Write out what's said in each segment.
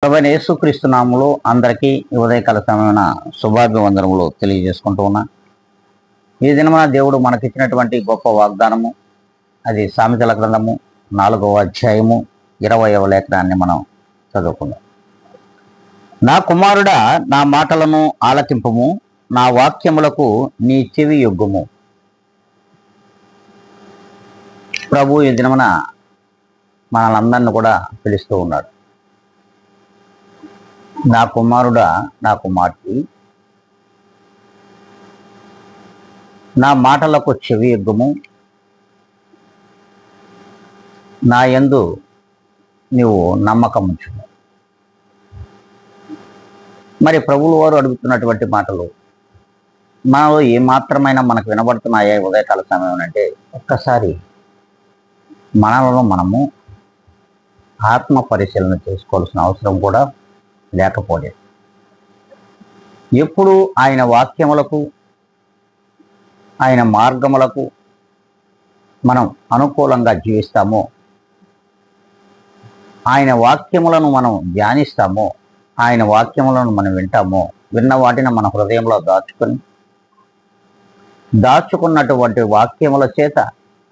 ప్రభువైన యేసుక్రీస్తు నామములో అందరికీ ఉదయకాల సమయమైన శుభాభివందనములు తెలియజేసుకుంటూ ఉన్నా. ఈ దినమున దేవుడు మనకిచ్చినటువంటి గొప్ప వాగ్దానము, అది సామెతల గ్రంథము 4వ అధ్యాయము 20వ లేఖనాన్ని మనం చదువుకుందాం. నా కుమారుడా, నా మాటలను ఆలకింపుము, నా వాక్యములకు నీ చెవి యొగ్గుము. ప్రభు ఈ దినమున మనలందరినీ కూడా పిలుస్తూ ఉన్నాడు. నా కుమారుడా, నా కుమార్తె, నా మాటలకు చెవి యొగ్గుము, నా యందు నీవు నమ్మకం ఉంచుము. మరి ప్రభువుల వారు అడుగుతున్నటువంటి మాటలు మనలో ఏమాత్రమైనా మనకు వినబడుతున్నాయా ఉదయకాల సమయం అంటే, ఒక్కసారి మనలో మనము ఆత్మ పరిశీలన చేసుకోవాల్సిన అవసరం కూడా లేకపోలేదు. ఎప్పుడు ఆయన వాక్యములకు, ఆయన మార్గములకు మనం అనుకూలంగా జీవిస్తామో, ఆయన వాక్యములను మనం ధ్యానిస్తామో, ఆయన వాక్యములను మనం వింటామో, విన్న వాటిని మన హృదయంలో దాచుకున్నటువంటి వాక్యముల చేత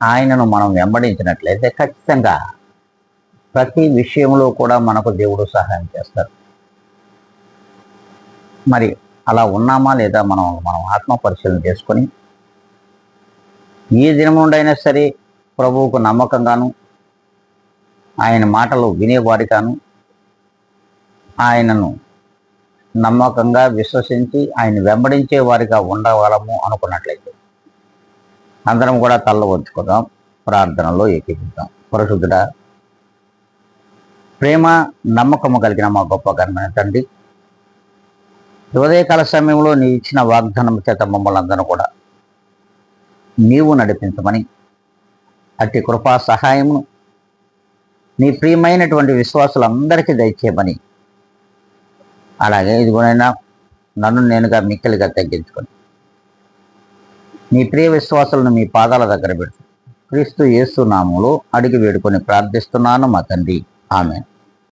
ఆయనను మనం వెంబడించినట్లయితే ఖచ్చితంగా ప్రతి విషయంలో కూడా మనకు దేవుడు సహాయం చేస్తారు. మరి అలా ఉన్నామా లేదా మనం ఆత్మ పరిశీలన చేసుకొని ఏ దినం నుండైనా సరే ప్రభువుకు నమ్మకంగాను, ఆయన మాటలు వినేవారిగాను, ఆయనను నమ్మకంగా విశ్వసించి ఆయన వెంబడించే వారిగా ఉండగలము అనుకున్నట్లయితే అందరం కూడా తల్ల వంచుకుందాం, ప్రార్థనలో ఏకీపిద్దాం. పరిశుద్ధుడా, ప్రేమ నమ్మకము కలిగిన మా గొప్ప ఘనమైన తండ్రి, ఉదయకాల సమయంలో నీ ఇచ్చిన వాగ్దానం చేత మమ్మల్ని అందరూ కూడా నీవు నడిపించమని, అట్టి కృపా సహాయమును నీ ప్రియమైనటువంటి విశ్వాసులందరికీ దయచేయమని, అలాగే ఇదిగోనైనా నన్ను నేనుగా మిక్కిలిగా తగ్గించుకొని నీ ప్రియ విశ్వాసులను మీ పాదాల దగ్గర పెడుతూ క్రీస్తు యేసు నామములో అడిగి వేడుకొని ప్రార్థిస్తున్నాను మా తండ్రి. ఆమేన్.